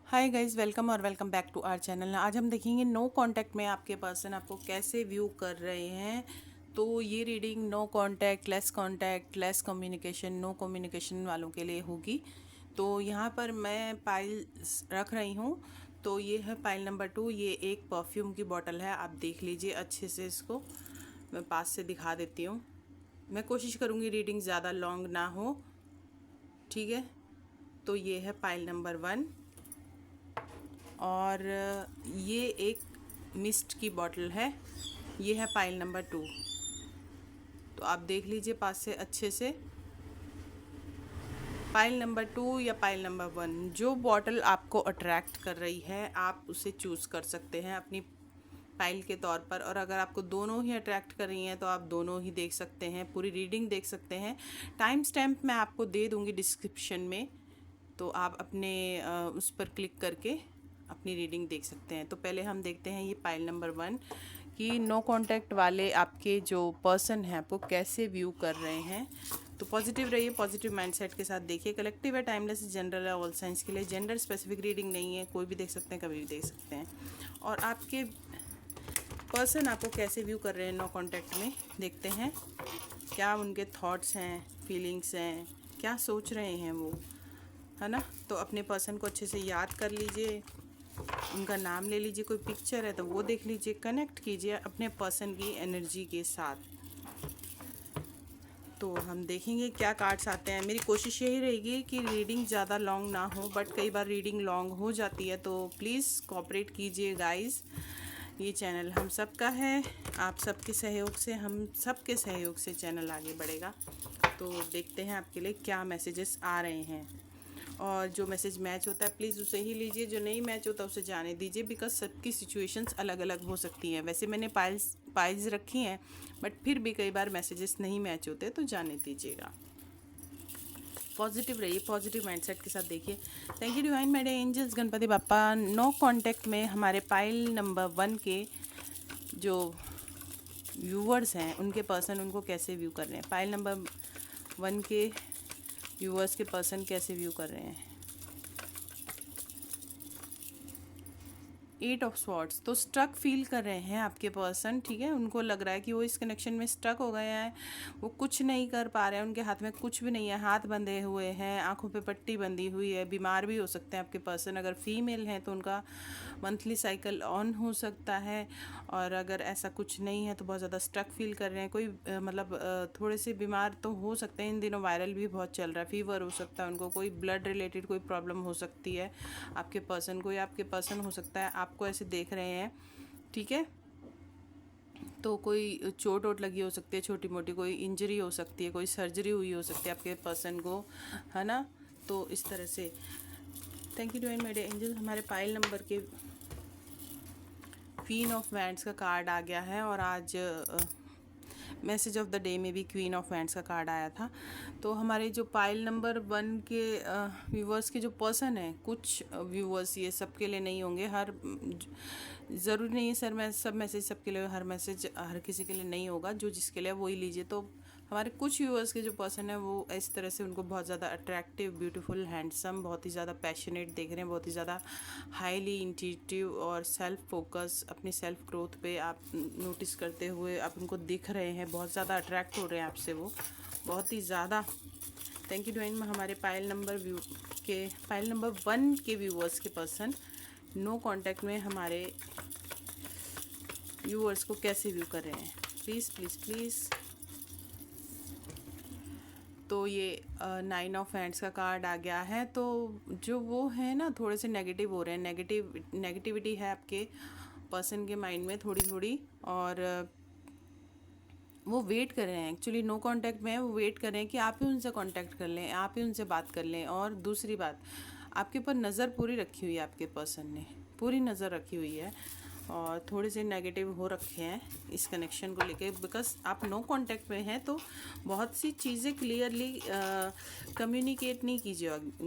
हाय guys, welcome और welcome back to our channel. आज हम देखेंगे नो कांटेक्ट में आपके पर्सन आपको कैसे व्यू कर रहे हैं। तो ये reading no contact, less communication, no communication वालों के लिए होगी। तो यहाँ पर मैं पाइल रख रही हूँ। तो ये है पाइल नंबर 2। ये एक परफ्यूम की बॉटल है, आप देख लीजिए अच्छे से। इसको मैं पास से दिखा देती हूँ। मैं कोशिश करूँगी रीडिंग ज़्यादा लॉन्ग ना हो, ठीक है। तो ये है पाइल नंबर 1 और ये एक मिस्ट की बॉटल है। ये है पाइल नंबर 2। तो आप देख लीजिए पास से अच्छे से। पाइल नंबर 2 या पाइल नंबर 1, जो बॉटल आपको अट्रैक्ट कर रही है आप उसे चूज़ कर सकते हैं अपनी पाइल के तौर पर। और अगर आपको दोनों ही अट्रैक्ट कर रही हैं तो आप दोनों ही देख सकते हैं, पूरी रीडिंग देख सकते हैं। टाइम स्टैम्प मैं आपको दे दूँगी डिस्क्रिप्शन में, तो आप अपने उस पर क्लिक करके अपनी रीडिंग देख सकते हैं। तो पहले हम देखते हैं ये पाइल नंबर 1 कि नो कांटेक्ट वाले आपके जो पर्सन हैं आपको कैसे व्यू कर रहे हैं। तो पॉजिटिव रहिए, पॉजिटिव माइंडसेट के साथ देखिए। कलेक्टिव है, टाइमलेस, जनरल है, ऑल साइंस के लिए। जेंडर स्पेसिफिक रीडिंग नहीं है, कोई भी देख सकते हैं, कभी भी देख सकते हैं। और आपके पर्सन आपको कैसे व्यू कर रहे हैं नो कांटेक्ट में, देखते हैं। क्या उनके थॉट्स हैं, फीलिंग्स हैं, क्या सोच रहे हैं वो, है ना। तो अपने पर्सन को अच्छे से याद कर लीजिए, उनका नाम ले लीजिए, कोई पिक्चर है तो वो देख लीजिए, कनेक्ट कीजिए अपने पर्सन की एनर्जी के साथ। तो हम देखेंगे क्या कार्ड्स आते हैं। मेरी कोशिश यही रहेगी कि रीडिंग ज़्यादा लॉन्ग ना हो, बट कई बार रीडिंग लॉन्ग हो जाती है, तो प्लीज़ कोऑपरेट कीजिए गाइस। ये चैनल हम सब का है, आप सबके सहयोग से, हम सबके सहयोग से चैनल आगे बढ़ेगा। तो देखते हैं आपके लिए क्या मैसेजेस आ रहे हैं। और जो मैसेज मैच होता है प्लीज़ उसे ही लीजिए, जो नहीं मैच होता उसे जाने दीजिए, बिकॉज सबकी सिचुएशंस अलग अलग हो सकती हैं। वैसे मैंने पाइल्स रखी हैं, बट फिर भी कई बार मैसेजेस नहीं मैच होते, तो जाने दीजिएगा। पॉजिटिव रहिए, पॉजिटिव माइंडसेट के साथ देखिए। थैंक यू डिवाइन मेरे angels, Ganpati Bappa. No contact में हमारे पाइल नंबर 1 के जो व्यूवर्स हैं उनके पर्सन उनको कैसे व्यू कर रहे हैं। पाइल नंबर 1 के व्यूवर्स के पर्सन कैसे व्यू कर रहे हैं। 8 ऑफ स्वॉर्ड्स, तो स्ट्रक फील कर रहे हैं आपके पर्सन, ठीक है। उनको लग रहा है कि वो इस कनेक्शन में स्ट्रक हो गए हैं, वो कुछ नहीं कर पा रहे हैं, उनके हाथ में कुछ भी नहीं है, हाथ बंधे हुए हैं, आंखों पे पट्टी बंधी हुई है, बीमार भी हो सकते हैं आपके पर्सन। अगर फीमेल हैं तो उनका मंथली साइकिल ऑन हो सकता है, और अगर ऐसा कुछ नहीं है तो बहुत ज़्यादा स्ट्रक फील कर रहे हैं। कोई थोड़े से बीमार तो हो सकते हैं, इन दिनों वायरल भी बहुत चल रहा है, फीवर हो सकता है उनको, कोई ब्लड रिलेटेड कोई प्रॉब्लम हो सकती है आपके पर्सन को, या आपके पर्सन हो सकता है आपको ऐसे देख रहे हैं, ठीक है। तो कोई चोट वोट लगी हो सकती है, छोटी मोटी कोई इंजरी हो सकती है, कोई सर्जरी हुई हो सकती है आपके पर्सन को, है ना। तो इस तरह से थैंक यू डिवाइन मेरे एंजल। हमारे पाइल नंबर के क्वीन ऑफ वैंड्स का कार्ड आ गया है, और आज मैसेज ऑफ द डे में भी क्वीन ऑफ वैंड्स का कार्ड आया था। तो हमारे जो पाइल नंबर 1 के व्यूवर्स के जो पर्सन हैं, कुछ व्यूवर्स, ये सबके लिए नहीं होंगे, हर ज़रूरी नहीं है सर मैं सब मैसेज सबके लिए, हर मैसेज हर किसी के लिए नहीं होगा, जो जिसके लिए वही लीजिए। तो हमारे कुछ व्यूअर्स के जो पर्सन है वो इस तरह से, उनको बहुत ज़्यादा अट्रैक्टिव, ब्यूटीफुल, हैंडसम, बहुत ही ज़्यादा पैशनेट देख रहे हैं, बहुत ही ज़्यादा हाईली इंट्यूटिव और सेल्फ फोकस, अपनी सेल्फ ग्रोथ पे आप नोटिस करते हुए आप उनको दिख रहे हैं, बहुत ज़्यादा अट्रैक्ट हो रहे हैं आपसे वो, बहुत ही ज़्यादा। Thank you divine. हमारे पाइल नंबर 1 के व्यूअर्स के पर्सन नो कांटेक्ट में हमारे व्यूअर्स को कैसे व्यू कर रहे हैं, प्लीज़ प्लीज़ प्लीज़। तो ये 9 ऑफ हैंड्स का कार्ड आ गया है। तो जो वो है ना, थोड़े से नेगेटिव हो रहे हैं, नेगेटिविटी है आपके पर्सन के माइंड में थोड़ी थोड़ी, और वो वेट कर रहे हैं, एक्चुअली नो कांटेक्ट में है, वो वेट कर रहे हैं कि आप ही उनसे कांटेक्ट कर लें, आप ही उनसे बात कर लें। और दूसरी बात, आपके ऊपर नज़र पूरी रखी हुई है, आपके पर्सन ने पूरी नज़र रखी हुई है, और थोड़े से नेगेटिव हो रखे हैं इस कनेक्शन को लेके, बिकॉज आप नो कांटेक्ट में हैं तो बहुत सी चीज़ें क्लियरली कम्युनिकेट नहीं की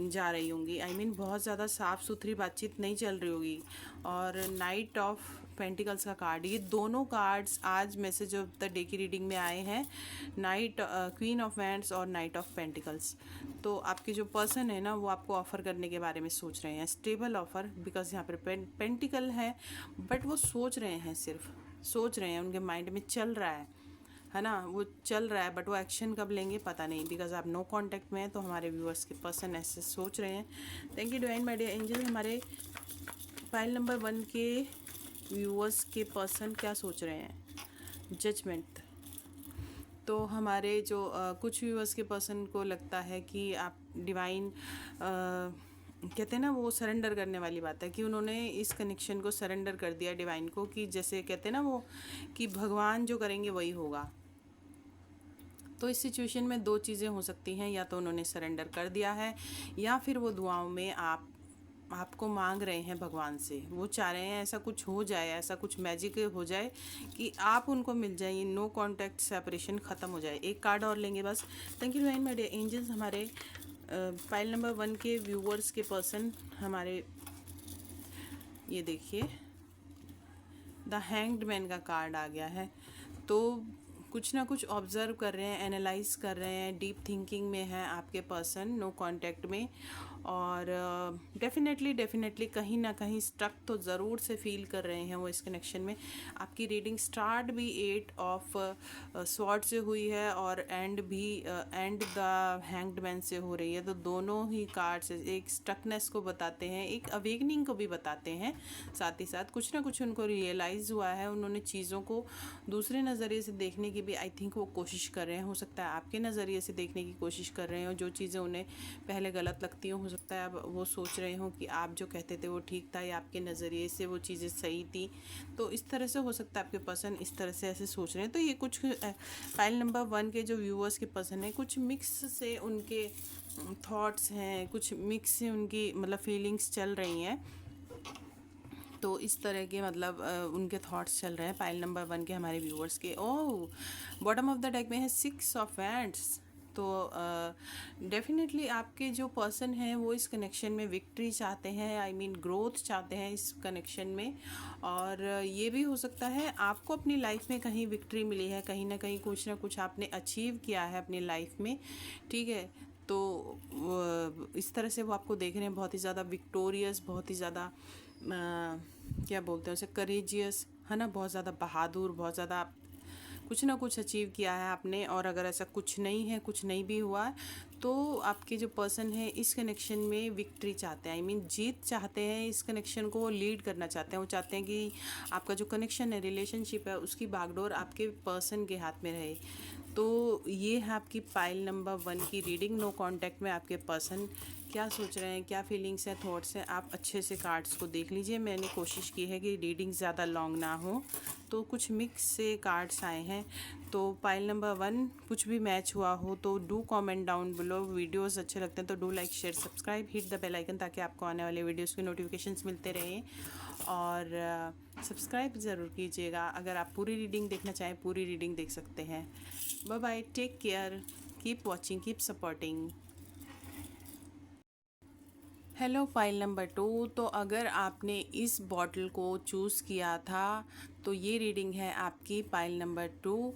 जा रही होंगी। आई मीन बहुत ज़्यादा साफ़ सुथरी बातचीत नहीं चल रही होगी। और नाइट ऑफ पेंटिकल्स का कार्ड, ये दोनों कार्ड्स आज मैसेज ऑफ द डे की रीडिंग में आए हैं, नाइट क्वीन ऑफ वैंड्स और नाइट ऑफ पेंटिकल्स। तो आपके जो पर्सन है ना वो आपको ऑफ़र करने के बारे में सोच रहे हैं, स्टेबल ऑफ़र, बिकॉज यहाँ पर पेंटिकल है, बट वो सोच रहे हैं, सिर्फ सोच रहे हैं, उनके माइंड में चल रहा है ना, वो चल रहा है, बट वो एक्शन कब लेंगे पता नहीं, बिकॉज आप नो कांटेक्ट में हैं। तो हमारे व्यूअर्स के पर्सन ऐसे सोच रहे हैं। Thank you divine my dear angel. हमारे फाइल नंबर 1 के व्यूअर्स के पर्सन क्या सोच रहे हैं? जजमेंट। तो हमारे जो कुछ व्यूअर्स के पर्सन को लगता है कि आप डिवाइन कहते हैं ना, वो सरेंडर करने वाली बात है कि उन्होंने इस कनेक्शन को सरेंडर कर दिया डिवाइन को, कि जैसे कहते हैं ना वो कि भगवान जो करेंगे वही होगा। तो इस सिचुएशन में दो चीज़ें हो सकती हैं, या तो उन्होंने सरेंडर कर दिया है, या फिर वो दुआओं में आपको मांग रहे हैं भगवान से। वो चाह रहे हैं ऐसा कुछ हो जाए, ऐसा कुछ मैजिक हो जाए कि आप उनको मिल जाइए, नो कांटेक्ट सेपरेशन ख़त्म हो जाए। एक कार्ड और लेंगे बस। Thank you divine my dear angels. हमारे फाइल नंबर 1 के व्यूअर्स के पर्सन, हमारे ये देखिए द हैंग्ड मैन का कार्ड आ गया है। तो कुछ ना कुछ ऑब्ज़र्व कर रहे हैं, एनालाइज कर रहे हैं, डीप थिंकिंग में है आपके पर्सन, नो कांटेक्ट में। और डेफिनेटली कहीं ना कहीं स्ट्रक तो ज़रूर से फील कर रहे हैं वो इस कनेक्शन में। आपकी रीडिंग स्टार्ट भी 8 ऑफ स्वॉर्ड से हुई है और एंड द हैंग्ड मैन से हो रही है। तो दोनों ही कार्ड्स एक स्टकनेस को बताते हैं, एक अवेकनिंग को भी बताते हैं। साथ ही साथ कुछ ना कुछ उनको रियलाइज़ हुआ है, उन्होंने चीज़ों को दूसरे नज़रिए से देखने की भी आई थिंक वो कोशिश कर रहे हैं। हो सकता है आपके नज़रिए से देखने की कोशिश कर रहे हो, जो चीज़ें उन्हें पहले गलत लगती हो सकता है अब वो सोच रहे हो कि आप जो कहते थे वो ठीक था, या आपके नज़रिए से वो चीज़ें सही थी। तो इस तरह से हो सकता है आपके पर्सन इस तरह से ऐसे सोच रहे हैं। तो ये कुछ फाइल नंबर 1 के जो व्यूअर्स के पर्सन हैं, कुछ मिक्स से उनके थॉट्स हैं, कुछ मिक्स से उनकी मतलब फीलिंग्स चल रही हैं। तो इस तरह के मतलब उनके थॉट्स चल रहे हैं फाइल नंबर 1 के हमारे व्यूअर्स के। ओह, बॉटम ऑफ द डेक में है 6 ऑफ वैंड्स। तो डेफिनेटली आपके जो पर्सन हैं वो इस कनेक्शन में विक्ट्री चाहते हैं, आई मीन ग्रोथ चाहते हैं इस कनेक्शन में। और ये भी हो सकता है आपको अपनी लाइफ में कहीं विक्ट्री मिली है, कहीं ना कहीं कुछ ना कुछ आपने अचीव किया है अपनी लाइफ में, ठीक है। तो इस तरह से वो आपको देख रहे हैं बहुत ही ज़्यादा विक्टोरियस, बहुत ही ज़्यादा क्या बोलते हैं उसे, करेजियस, है ना, बहुत ज़्यादा बहादुर, बहुत ज़्यादा कुछ ना कुछ अचीव किया है आपने। और अगर ऐसा कुछ नहीं है, कुछ नहीं भी हुआ है, तो आपके जो पर्सन है इस कनेक्शन में विक्ट्री चाहते हैं, आई मीन जीत चाहते हैं, इस कनेक्शन को वो लीड करना चाहते हैं। वो चाहते हैं कि आपका जो कनेक्शन है, रिलेशनशिप है, उसकी बागडोर आपके पर्सन के हाथ में रहे। तो ये है आपकी फाइल नंबर 1 की रीडिंग। नो कांटेक्ट में आपके पर्सन क्या सोच रहे हैं, क्या फीलिंग्स हैं, थॉट्स हैं, आप अच्छे से कार्ड्स को देख लीजिए। मैंने कोशिश की है कि रीडिंग ज़्यादा लॉन्ग ना हो, तो कुछ मिक्स से कार्ड्स आए हैं। तो फाइल नंबर 1 कुछ भी मैच हुआ हो तो do comment down below. Videos अच्छे लगते हैं तो do like share subscribe, hit the bell icon, ताकि आपको आने वाले वीडियोस के नोटिफिकेशंस मिलते रहें। और सब्सक्राइब ज़रूर कीजिएगा। अगर आप पूरी रीडिंग देखना चाहें, पूरी रीडिंग देख सकते हैं। Bye bye, take care, keep watching, keep supporting. Hello file number 2। तो अगर आपने इस बॉटल को चूज़ किया था तो ये रीडिंग है आपकी फाइल नंबर 2।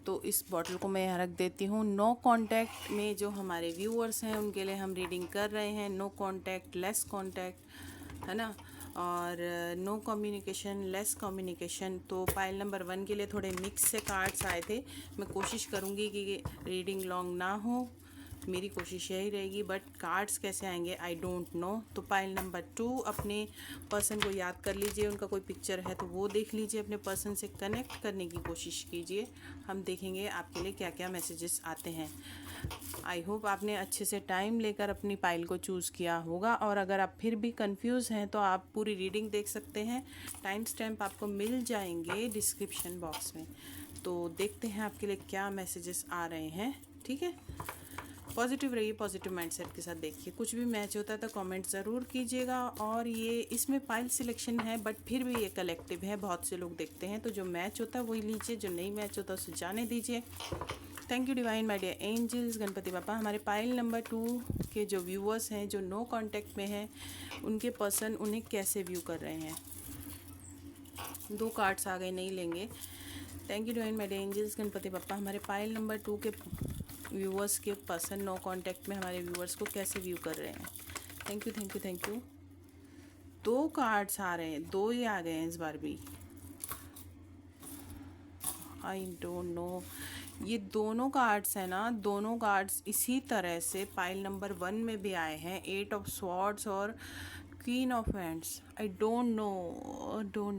तो इस बॉटल को मैं यहाँ रख देती हूँ। नो कांटेक्ट में जो हमारे व्यूअर्स हैं उनके लिए हम रीडिंग कर रहे हैं। नो कांटेक्ट, लेस कांटेक्ट, है ना, और नो कम्युनिकेशन, लेस कम्युनिकेशन। तो फाइल नंबर 1 के लिए थोड़े मिक्स से कार्ड्स आए थे। मैं कोशिश करूँगी कि रीडिंग लॉन्ग ना हो, मेरी कोशिश यही रहेगी, बट कार्ड्स कैसे आएंगे आई डोंट नो। तो फाइल नंबर 2 अपने पर्सन को याद कर लीजिए, उनका कोई पिक्चर है तो वो देख लीजिए, अपने पर्सन से कनेक्ट करने की कोशिश कीजिए। हम देखेंगे आपके लिए क्या क्या मैसेजेस आते हैं। आई होप आपने अच्छे से टाइम लेकर अपनी फाइल को चूज़ किया होगा। और अगर आप फिर भी कंफ्यूज हैं तो आप पूरी रीडिंग देख सकते हैं। टाइम स्टैम्प आपको मिल जाएंगे डिस्क्रिप्शन बॉक्स में। तो देखते हैं आपके लिए क्या मैसेजेस आ रहे हैं, ठीक है। पॉजिटिव रहिए, पॉजिटिव माइंडसेट के साथ देखिए। कुछ भी मैच होता है तो कमेंट ज़रूर कीजिएगा। और ये इसमें पाइल सिलेक्शन है बट फिर भी ये कलेक्टिव है, बहुत से लोग देखते हैं, तो जो मैच होता है वही लीजिए, जो नहीं मैच होता उसे जाने दीजिए। Thank you divine my dear angels, Ganpati Bappa. हमारे पाइल नंबर 2 के जो व्यूअर्स हैं, जो नो कांटेक्ट में हैं, उनके पर्सन उन्हें कैसे व्यू कर रहे हैं। 2 कार्ड्स आ गए, नहीं लेंगे। Thank you divine my dear angels, Ganpati Bappa. हमारे पाइल नंबर 2 के व्यूअर्स के पर्सन नो कांटेक्ट में हमारे व्यूअर्स को कैसे व्यू कर रहे हैं। Thank you thank you thank you. 2 cards आ रहे हैं, 2 ही आ गए हैं इस बार भी। आई डोंट नो, ये दोनों कार्ड्स हैं ना, दोनों कार्ड्स इसी तरह से पाइल नंबर 1 में भी आए हैं, 8 ऑफ स्वॉर्ड्स और queen of hands. I don't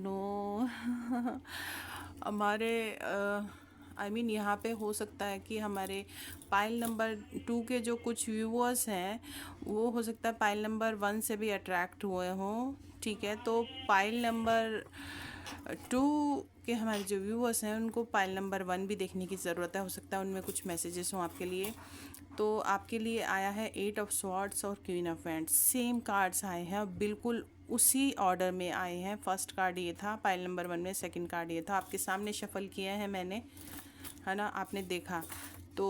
know हमारे आई मीन यहाँ पे हो सकता है कि हमारे पाइल नंबर 2 के जो कुछ व्यूअर्स हैं वो हो सकता है पाइल नंबर 1 से भी अट्रैक्ट हुए हों, ठीक है। तो पाइल नंबर 2 के हमारे जो व्यूअर्स हैं उनको पाइल नंबर 1 भी देखने की ज़रूरत है, हो सकता है उनमें कुछ मैसेजेस हों आपके लिए। तो आपके लिए आया है 8 ऑफ स्वॉर्ड्स और queen of hands, same cards आए हैं, बिल्कुल उसी ऑर्डर में आए हैं। फर्स्ट कार्ड ये था पाइल नंबर 1 में, सेकंड कार्ड ये था। आपके सामने शफल किया है मैंने, है ना, आपने देखा। तो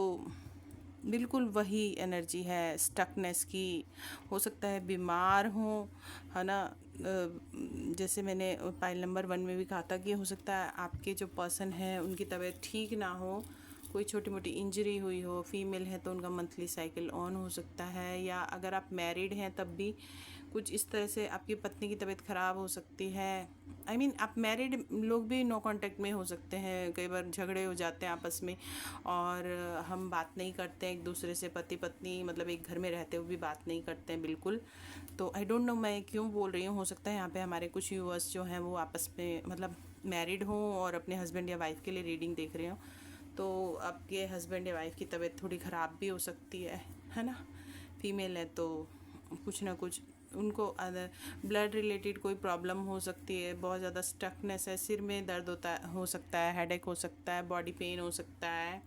बिल्कुल वही एनर्जी है स्टकनेस की, हो सकता है बीमार हो, है ना। जैसे मैंने पाइल नंबर 1 में भी कहा था कि हो सकता है आपके जो पर्सन है उनकी तबीयत ठीक ना हो, कोई छोटी मोटी इंजरी हुई हो। फीमेल है तो उनका मंथली साइकिल ऑन हो सकता है, या अगर आप मैरिड हैं तब भी कुछ इस तरह से आपकी पत्नी की तबीयत ख़राब हो सकती है। आई मीन आप मैरिड लोग भी नो कांटेक्ट में हो सकते हैं, कई बार झगड़े हो जाते हैं आपस में और हम बात नहीं करते हैं एक दूसरे से, पति पत्नी मतलब एक घर में रहते हुए भी बात नहीं करते हैं बिल्कुल। तो आई डोंट नो मैं क्यों बोल रही हूँ, हो सकता है यहाँ पे हमारे कुछ व्यूअर्स जो हैं वो आपस में मतलब मैरिड हों और अपने हस्बैंड या वाइफ के लिए रीडिंग देख रहे हों, तो आपके हस्बैंड या वाइफ की तबीयत थोड़ी ख़राब भी हो सकती है ना। फीमेल है तो कुछ ना कुछ उनको ब्लड रिलेटेड कोई प्रॉब्लम हो सकती है, बहुत ज़्यादा स्टकनेस है, सिर में दर्द हो सकता है, हेडेक हो सकता है, बॉडी पेन हो सकता है,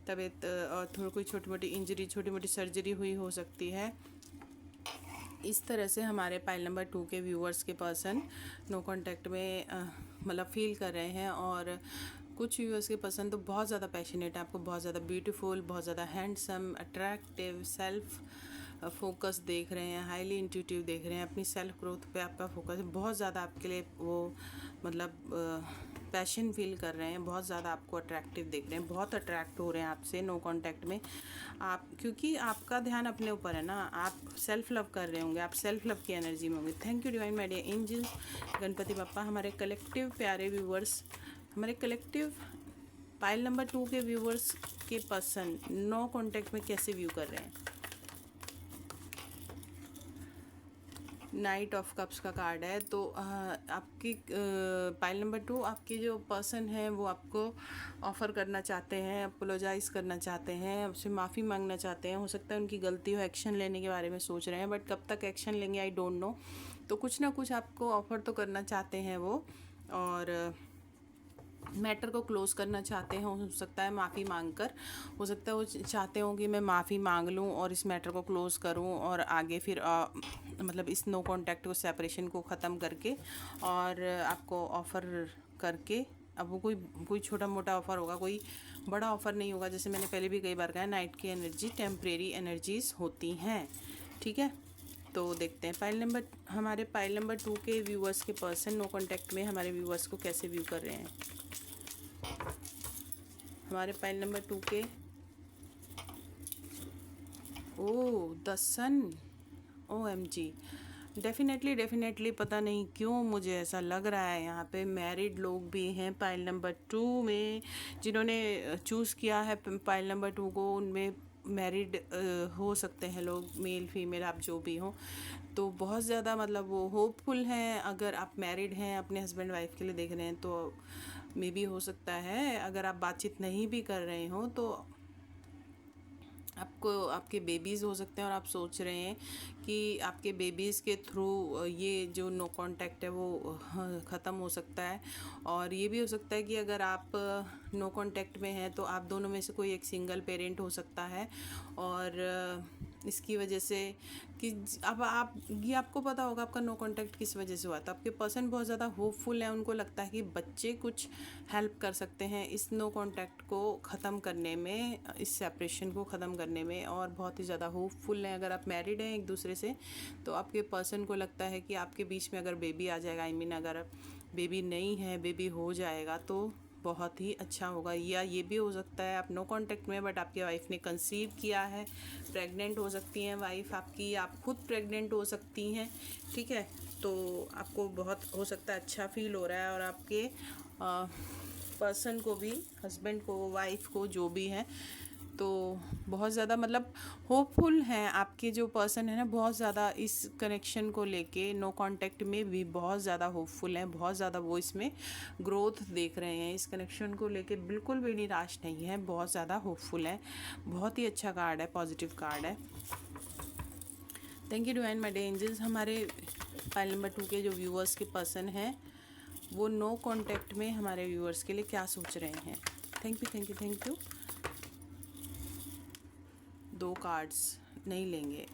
तबीयत और थोड़ी कोई छोटी मोटी इंजरी, छोटी मोटी सर्जरी हुई हो सकती है। इस तरह से हमारे पाइल नंबर 2 के व्यूअर्स के पर्सन नो कांटेक्ट में मतलब फील कर रहे हैं। और कुछ व्यूअर्स के पर्सन तो बहुत ज़्यादा पैशनेट है, आपको बहुत ज़्यादा ब्यूटीफुल, बहुत ज़्यादा हैंडसम, अट्रैक्टिव, सेल्फ फोकस देख रहे हैं, हाईली इंट्यूटिव देख रहे हैं, अपनी सेल्फ ग्रोथ पे आपका फोकस है, बहुत ज़्यादा आपके लिए वो मतलब पैशन फील कर रहे हैं, बहुत ज़्यादा आपको अट्रैक्टिव देख रहे हैं, बहुत अट्रैक्ट हो रहे हैं आपसे नो कांटेक्ट में आप, क्योंकि आपका ध्यान अपने ऊपर है ना, आप सेल्फ लव कर रहे होंगे, आप सेल्फ लव की एनर्जी में होंगे। Thank you divine my dear angels, Ganpati Bappa. हमारे कलेक्टिव प्यारे व्यूवर्स, हमारे कलेक्टिव पाइल नंबर 2 के व्यूवर्स के पर्सन नो कांटेक्ट में कैसे व्यू कर रहे हैं। नाइट ऑफ कप्स का कार्ड है, तो आपकी पाइल नंबर 2 आपके जो पर्सन है वो आपको ऑफ़र करना चाहते हैं, अपोलोजाइज़ करना चाहते हैं, आपसे माफ़ी मांगना चाहते हैं। हो सकता है उनकी गलती हो, एक्शन लेने के बारे में सोच रहे हैं, बट कब तक एक्शन लेंगे आई डोंट नो। तो कुछ ना कुछ आपको ऑफ़र तो करना चाहते हैं वो, और मैटर को क्लोज़ करना चाहते हैं। हो सकता है माफ़ी मांगकर, हो सकता है वो चाहते हों कि मैं माफ़ी मांग लूँ और इस मैटर को क्लोज़ करूँ और आगे फिर मतलब इस नो कांटेक्ट को, सेपरेशन को ख़त्म करके और आपको ऑफ़र करके, अब वो कोई छोटा मोटा ऑफ़र होगा, कोई बड़ा ऑफ़र नहीं होगा। जैसे मैंने पहले भी कई बार कहा, नाइट की एनर्जी टेम्परेरी एनर्जीज़ होती हैं, ठीक है। तो देखते हैं हमारे पाइल नंबर 2 के व्यूअर्स के पर्सन नो कांटेक्ट में हमारे व्यूअर्स को कैसे व्यू कर रहे हैं। हमारे पाइल नंबर 2 के द सन, OMG, डेफिनेटली पता नहीं क्यों मुझे ऐसा लग रहा है यहाँ पे मैरिड लोग भी हैं पाइल नंबर 2 में, जिन्होंने चूज़ किया है पाइल नंबर 2 को, उनमें मैरिड हो सकते हैं लोग, मेल फीमेल आप जो भी हो। तो बहुत ज़्यादा मतलब वो होपफुल हैं। अगर आप मैरिड हैं, अपने हस्बैंड वाइफ के लिए देख रहे हैं, तो मे बी हो सकता है, अगर आप बातचीत नहीं भी कर रहे हो तो आपको आपके बेबीज़ हो सकते हैं और आप सोच रहे हैं कि आपके बेबीज़ के थ्रू ये जो नो कांटेक्ट है वो ख़त्म हो सकता है। और ये भी हो सकता है कि अगर आप नो कांटेक्ट में हैं तो आप दोनों में से कोई एक सिंगल पेरेंट हो सकता है। और इसकी वजह से कि अब आप ये आपको पता होगा आपका नो कांटेक्ट किस वजह से हुआ। तो आपके पर्सन बहुत ज़्यादा होपफुल है, उनको लगता है कि बच्चे कुछ हेल्प कर सकते हैं इस नो कांटेक्ट को ख़त्म करने में, इस सेपरेशन को ख़त्म करने में, और बहुत ही ज़्यादा होपफुल हैं। अगर आप मैरिड हैं एक दूसरे से तो आपके पर्सन को लगता है कि आपके बीच में अगर बेबी आ जाएगा, अगर बेबी नहीं है, बेबी हो जाएगा तो बहुत ही अच्छा होगा। या ये भी हो सकता है आप नो कांटेक्ट में बट आपके वाइफ ने कंसीव किया है, प्रेग्नेंट हो सकती हैं वाइफ आपकी, आप खुद प्रेग्नेंट हो सकती हैं, ठीक है। तो आपको बहुत हो सकता है अच्छा फील हो रहा है और आपके पर्सन को भी, हस्बैंड को, वाइफ को, जो भी है, तो बहुत ज़्यादा मतलब होपफुल हैं आपके जो पर्सन है ना, बहुत ज़्यादा इस कनेक्शन को लेके नो कांटेक्ट में भी बहुत ज़्यादा होपफुल हैं, बहुत ज़्यादा वो इसमें ग्रोथ देख रहे हैं। इस कनेक्शन को लेके बिल्कुल भी निराश नहीं है, बहुत ज़्यादा होपफुल है। बहुत ही अच्छा कार्ड है, पॉजिटिव कार्ड है। Thank you divine my angels. हमारे फाइल नंबर 2 के जो व्यूअर्स के पर्सन हैं वो नो कांटेक्ट में हमारे व्यूअर्स के लिए क्या सोच रहे हैं। Thank you, thank you, thank you. 2 cards नहीं लेंगे,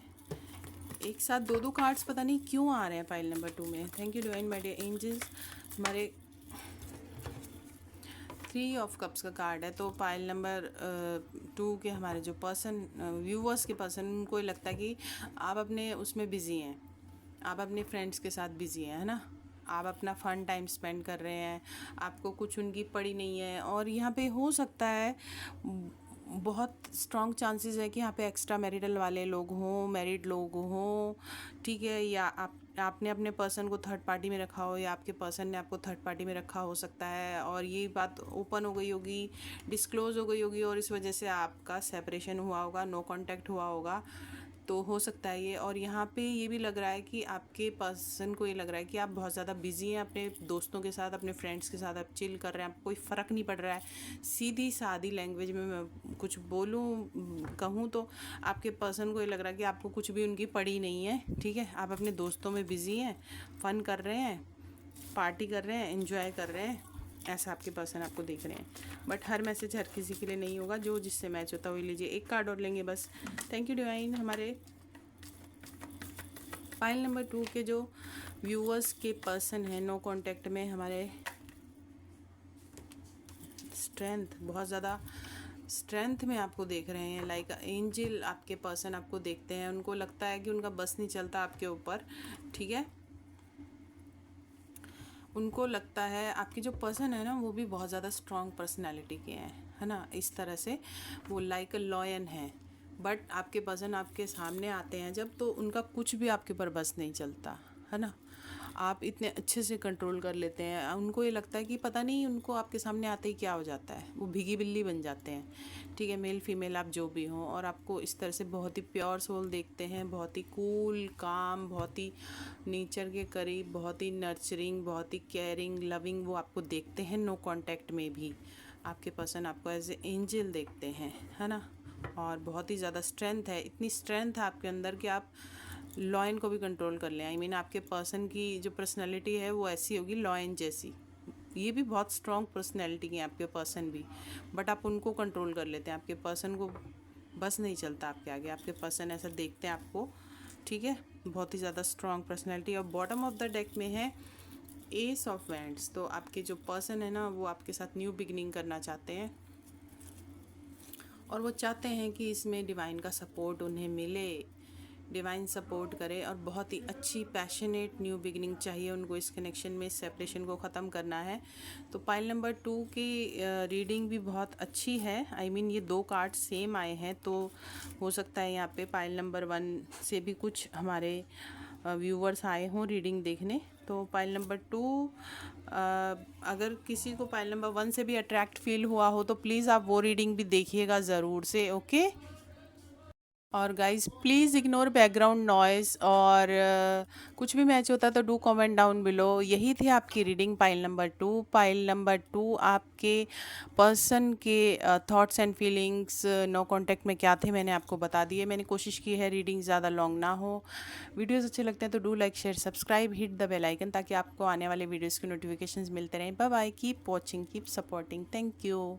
एक साथ 2 कार्ड्स पता नहीं क्यों आ रहे हैं फाइल नंबर 2 में। Thank you divine my dear angels. हमारे 3 ऑफ कप्स का कार्ड है, तो फाइल नंबर 2 के हमारे जो पर्सन, व्यूवर्स के पर्सन, उनको लगता है कि आप अपने उसमें बिज़ी हैं, आप अपने फ्रेंड्स के साथ बिज़ी हैं, है ना, आप अपना फ़न टाइम स्पेंड कर रहे हैं, आपको कुछ उनकी पड़ी नहीं है। और यहाँ पे हो सकता है बहुत स्ट्रॉन्ग चांसेस है कि यहाँ पे एक्स्ट्रा मैरिटल वाले लोग हों, मैरिड लोग हों, ठीक है, या आपने अपने पर्सन को थर्ड पार्टी में रखा हो या आपके पर्सन ने आपको थर्ड पार्टी में रखा हो सकता है, और ये बात ओपन हो गई होगी, डिस्क्लोज़ हो गई होगी, और इस वजह से आपका सेपरेशन हुआ होगा, नो कांटेक्ट हुआ होगा, तो हो सकता है ये। और यहाँ पे ये भी लग रहा है कि आपके पर्सन को ये लग रहा है कि आप बहुत ज़्यादा बिजी हैं अपने दोस्तों के साथ, अपने फ्रेंड्स के साथ, आप चिल कर रहे हैं, आपको कोई फ़र्क नहीं पड़ रहा है। सीधी सादी लैंग्वेज में मैं कुछ बोलूँ, कहूँ तो आपके पर्सन को ये लग रहा है कि आपको कुछ भी उनकी पड़ी नहीं है, ठीक है, आप अपने दोस्तों में बिज़ी हैं, फ़न कर रहे हैं, पार्टी कर रहे हैं, एंजॉय कर रहे हैं, ऐसा आपके पर्सन आपको देख रहे हैं। बट हर मैसेज हर किसी के लिए नहीं होगा, जो जिससे मैच होता है वही लीजिए। एक कार्ड और लेंगे बस। Thank you divine. हमारे फाइल नंबर 2 के जो व्यूअर्स के पर्सन हैं नो कांटेक्ट में, हमारे स्ट्रेंथ, बहुत ज़्यादा स्ट्रेंथ में आपको देख रहे हैं, लाइक एंजल आपके पर्सन आपको देखते हैं, उनको लगता है कि उनका बस नहीं चलता आपके ऊपर, ठीक है। उनको लगता है आपकी जो पर्सन है ना वो भी बहुत ज़्यादा स्ट्रॉन्ग पर्सनैलिटी के हैं, है ना, इस तरह से वो लाइक अ लॉयन है। बट आपके पर्सन आपके सामने आते हैं जब, तो उनका कुछ भी आपके ऊपर बस नहीं चलता, है ना, आप इतने अच्छे से कंट्रोल कर लेते हैं। उनको ये लगता है कि पता नहीं उनको आपके सामने आते ही क्या हो जाता है, वो भीगी बिल्ली बन जाते हैं, ठीक है, मेल फीमेल आप जो भी हों। और आपको इस तरह से बहुत ही प्योर सोल देखते हैं, बहुत ही कूल, काम, बहुत ही नेचर के करीब, बहुत ही नर्चरिंग, बहुत ही केयरिंग, लविंग वो आपको देखते हैं। नो कांटेक्ट में भी आपके पर्सन आपको एज ए एंजल देखते हैं, है ना। और बहुत ही ज़्यादा स्ट्रेंथ है, इतनी स्ट्रेंथ है आपके अंदर कि आप लॉयन को भी कंट्रोल कर लें। आई मीन आपके पर्सन की जो पर्सनैलिटी है वो ऐसी होगी लॉयन जैसी। ये भी बहुत स्ट्रॉन्ग पर्सनैलिटी है आपके पर्सन भी, बट आप उनको कंट्रोल कर लेते हैं, आपके पर्सन को बस नहीं चलता आपके आगे, आपके पर्सन ऐसा देखते हैं आपको, ठीक है। बहुत ही ज़्यादा स्ट्रॉन्ग पर्सनैलिटी। और बॉटम ऑफ द डेक में है एस ऑफ वैंड्स। तो आपके जो पर्सन है ना वो आपके साथ न्यू बिगिनिंग करना चाहते हैं, और वो चाहते हैं कि इसमें डिवाइन का सपोर्ट उन्हें मिले, डिवाइन सपोर्ट करे, और बहुत ही अच्छी पैशनेट न्यू बिगिनिंग चाहिए उनको इस कनेक्शन में, सेपरेशन को ख़त्म करना है। तो पाइल नंबर 2 की रीडिंग भी बहुत अच्छी है। आई मीन ये 2 कार्ड सेम आए हैं, तो हो सकता है यहाँ पे पाइल नंबर 1 से भी कुछ हमारे व्यूवर्स आए हों रीडिंग देखने। तो पाइल नंबर 2, अगर किसी को पाइल नंबर 1 से भी अट्रैक्ट फील हुआ हो तो प्लीज़ आप वो रीडिंग भी देखिएगा ज़रूर से, ओके। और guys please ignore background noise, और कुछ भी मैच होता है तो डू कमेंट डाउन बिलो। यही थी आपकी reading pile number 2। Pile number 2 आपके पर्सन के thoughts and feelings no contact में क्या थे मैंने आपको बता दिए। मैंने कोशिश की है रीडिंग ज़्यादा लॉन्ग ना हो। वीडियोस अच्छे लगते हैं तो do like share subscribe hit the bell icon, ताकि आपको आने वाले वीडियोज़ की नोटिफिकेशंस मिलते रहें। Bye bye, keep watching, keep supporting, thank you.